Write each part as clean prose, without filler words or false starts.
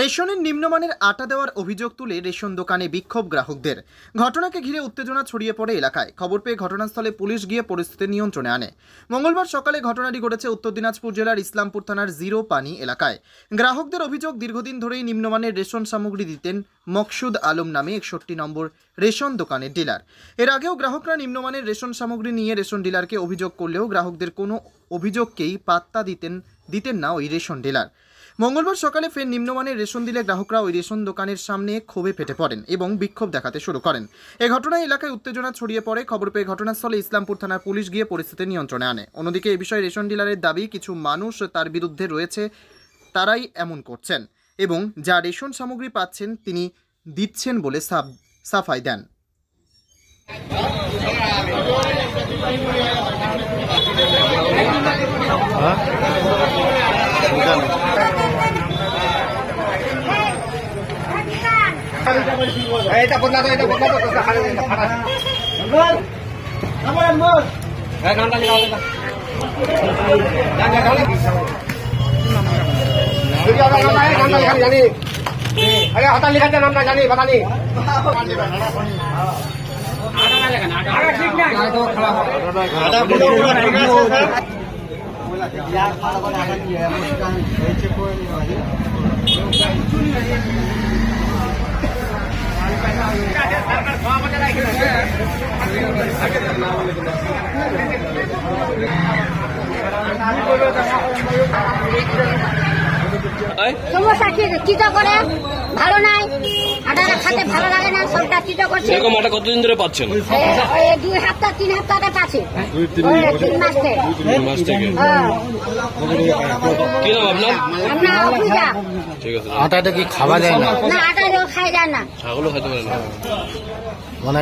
রেশনের নিম্নমানের আটা দেওয়ার অভিযোগ তুলে রেশন দোকানে বিক্ষোভ গ্রাহকদের। ঘটনাকে ঘিরে উত্তেজনা ছড়িয়ে পড়ে এলাকায়। খবর পেয়ে ঘটনাস্থলে পুলিশ গিয়ে পরিস্থিতি নিয়ন্ত্রণে আনে। মঙ্গলবার সকালে ঘটনাটি ঘটেছে উত্তর দিনাজপুর জেলার ইসলামপুর থানার জিরো পানি এলাকায়। গ্রাহকদের অভিযোগ, দীর্ঘদিন ধরেই নিম্নমানের রেশন সামগ্রী দিতেন মকসুদ আলম নামে 61 নম্বর রেশন দোকানের ডিলার। এর আগেও গ্রাহকরা নিম্নমানের রেশন সামগ্রী নিয়ে রেশন ডিলারকে অভিযোগ করলেও গ্রাহকদের কোনো অভিযোগকেই পাত্তা দিতেন না ওই রেশন ডিলার। মঙ্গলবার সকালে ফের নিম্নমানের রেশন দিলে গ্রাহকরা ওই রেশন দোকানের সামনে ক্ষোভে ফেটে পড়েন এবং বিক্ষোভ দেখাতে শুরু করেন। এই ঘটনায় এলাকায় উত্তেজনা ছড়িয়ে পড়ে। খবর পেয়ে ঘটনাস্থলে ইসলামপুর থানার পুলিশ গিয়ে পরিস্থিতি নিয়ন্ত্রণে আনে। অন্যদিকে এই বিষয়ে রেশন ডিলারের দাবি, কিছু মানুষ তার বিরুদ্ধে রয়েছে, তারাই এমন করছেন এবং যা রেশন সামগ্রী পাচ্ছেন তিনি দিচ্ছেন বলে সাফাই দেন। সমস্যা চিটো করে ভালো নাই, আটা খাতে ভালো লাগে না, সবটা চিটো করছে। এরকম আটা কতদিন ধরে পাচ্ছেন? 2 সপ্তাহ 3 সপ্তাহ পাচ্ছে। 3 মাস থেকে। কি নাম আপনার? আপনার অফিসা। ঠিক আছে। আটাটা কি খাওয়া যায় না? না, আটা খাওয়া যায় না। ছাগলও খেতে পারে না। মানে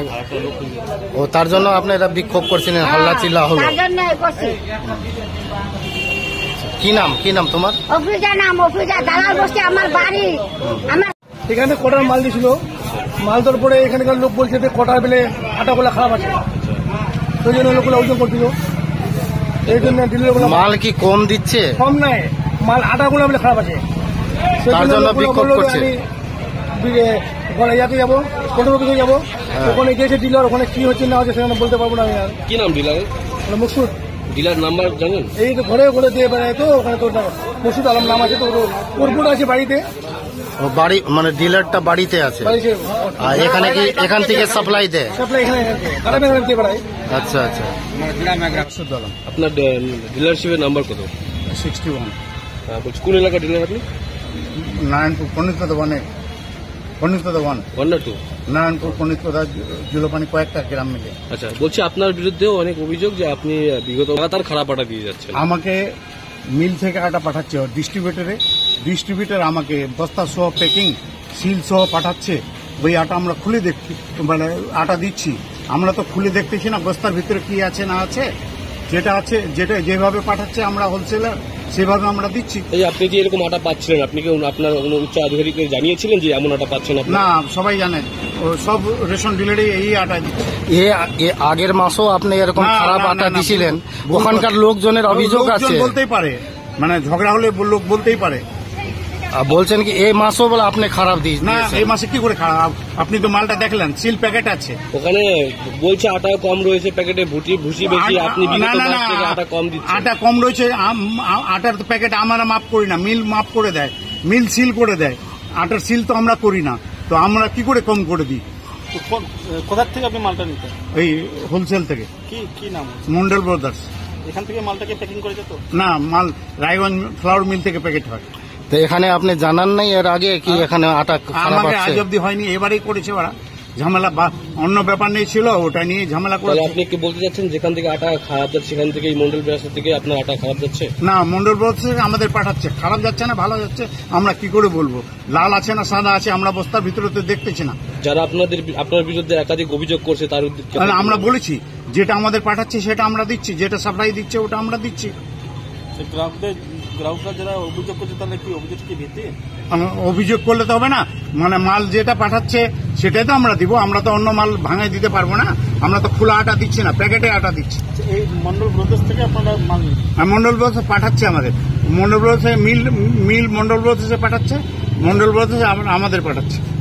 ও তার জন্য আপনি এটা বিক্ষোভ করছিলেন, হল্লা চিল্লা হলো? তার জন্য করছি। কি নাম তোমার? অফিসা নাম, অফিসা দালাল বসে আমার বাড়ি। আমার এখানে কটার মাল দিয়েছিল, মাল দেওয়ার পরে এখানকার লোক বলছে যে কটার বেলে আটাগুলো খারাপ আছে, সেই জন্য লোকগুলো অভিযোগ করছিল। এই জন্য মাল কি কম দিচ্ছে? কম নাই, মাল আটাগুলো বলে খারাপ আছে, তার জন্য বিক্ষোভ করছে। ইয়াতে যাবো, কন্ট্রোল অফিসে যাবো, ওখানে গিয়েছে ডিলার, ওখানে কি হচ্ছে না হচ্ছে সেখানে বলতে পারবো না। কি নাম ডিলার? মকসুদ। ডিলার নাম্বার জানেন? এই তো ঘরে ঘরে দিয়ে বেড়ায়, তো ওখানে তো মকসুদ আলম নাম আছে, তো ওর আছে বাড়িতে। বাড়ি মানে ডিলারটা বাড়িতে আছে, আর এখানে কি এখান থেকে সাপ্লাই দেয়? সাপ্লাই এখানে দিয়ে বেড়ায়। আচ্ছা আচ্ছা। আপনার ডিলারশিপের নাম্বার কত? 61। বলছি কোন এলাকার ডিলার আপনি? নারায়ণপুর পণ্ডিতপদা 1 নারায়ণপুর পণ্ডিতপদা জুলোপানি কয়েকটা গ্রাম মিলে। আচ্ছা, বলছি আপনার বিরুদ্ধেও অনেক অভিযোগ যে আপনি বিগত লাগাতার খারাপ আটা দিয়ে যাচ্ছেন। আমাকে মিল থেকে আটা পাঠাচ্ছে ডিস্ট্রিবিউটর আমাকে বস্তা সহ প্যাকিং সিল সহ পাঠাচ্ছে। ওই আটা আমরা খুলে দেখছি, মানে আটা দিচ্ছি, আমরা তো খুলে দেখতেছি না বস্তার ভিতরে কি আছে না আছে। যেটা যেভাবে পাঠাচ্ছে আমরা হোলসেলার, সেভাবে আমরা দিচ্ছি। এই আপনি যে এরকম আটা পাচ্ছিলেন, আপনি কি আপনার উচ্চ আধিকারিককে জানিয়েছিলেন যে এমন আটা পাচ্ছেন? না, সবাই জানে, সব রেশন ডিলারই এই আটা দিচ্ছে। আগের মাসও আপনি এরকম খারাপ আটা দিছিলেন, ওখানকার লোকজনের অভিযোগ আছে। বলতেই পারে, মানে ঝগড়া হলে লোক বলতেই পারে। বলছেন কি এই মাসও বলে আপনি খারাপ দিয়েছেন? না, এই মাসে কি করে খারাপ? আপনি তো মালটা দেখলেন, সিল প্যাকেট আছে। ওখানে বলছে আটা কম রয়েছে প্যাকেটে, ভুসি বেশি। আপনি আটা কম দিচ্ছেন। আটা কম রয়েছে, আটার প্যাকেট আমরা মাপ করি না, মিল মাপ করে দেয়, মিল সিল করে দেয়। আটার সিল তো আমরা করি না, তো আমরা কি করে কম করে দিই? কোথা থেকে আপনি মালটা নিতেন? এই হোলসেল থেকে। কি নাম? মন্ডল ব্রাদার্স। এখান থেকে মালটাকে প্যাকিং করে যেত? না, মাল রায়গঞ্জ ফ্লাওয়ার মিল থেকে প্যাকেট হয়। তো এখানে আপনি জানান নাই এর আগে কি এখানে আটা খারাপ আছে? আজ অব্দি হয়নি, এবারেই করেছে ওরা ঝামেলা, অন্য ব্যাপার নিয়ে ছিল, ওটা নিয়ে ঝামেলা করে। আপনি কি বলতে চাচ্ছেন যেখান থেকে আটা খারাপ যাচ্ছে সেখান থেকে মন্ডল ব্রাদার্স থেকে আপনার আটা খারাপ যাচ্ছে? না, মন্ডল ব্রাদার্স থেকে আমাদের পাঠাচ্ছে, খারাপ যাচ্ছে না ভালো যাচ্ছে আমরা কি করে বলবো? লাল আছে না সাদা আছে আমরা বস্তার ভিতরে তো দেখতেছি না। যারা আপনার বিরুদ্ধে একাধিক অভিযোগ করছে তার আমরা বলেছি যেটা আমাদের পাঠাচ্ছে সেটা আমরা দিচ্ছি, যেটা সাপ্লাই দিচ্ছে ওটা আমরা দিচ্ছি। গ্রাহকরা যারা অভিযোগ করছে তাহলে কি অভিযোগ কি ভিত্তি? অভিযোগ করলে তো হবে না, মানে মাল যেটা পাঠাচ্ছে সেটাই তো আমরা দিব, আমরা তো অন্য মাল ভাঙাই দিতে পারবো না। আমরা তো খোলা আটা দিচ্ছি না, প্যাকেটে আটা দিচ্ছি। এই মন্ডল ব্রাদার্স থেকে আপনারা মাল? মন্ডল ব্রাদার্স পাঠাচ্ছে আমাদের, মন্ডল ব্রাদার্স মিল মন্ডল ব্রাদার্সে পাঠাচ্ছে, মন্ডল বলতে আমাদের পাঠাচ্ছে।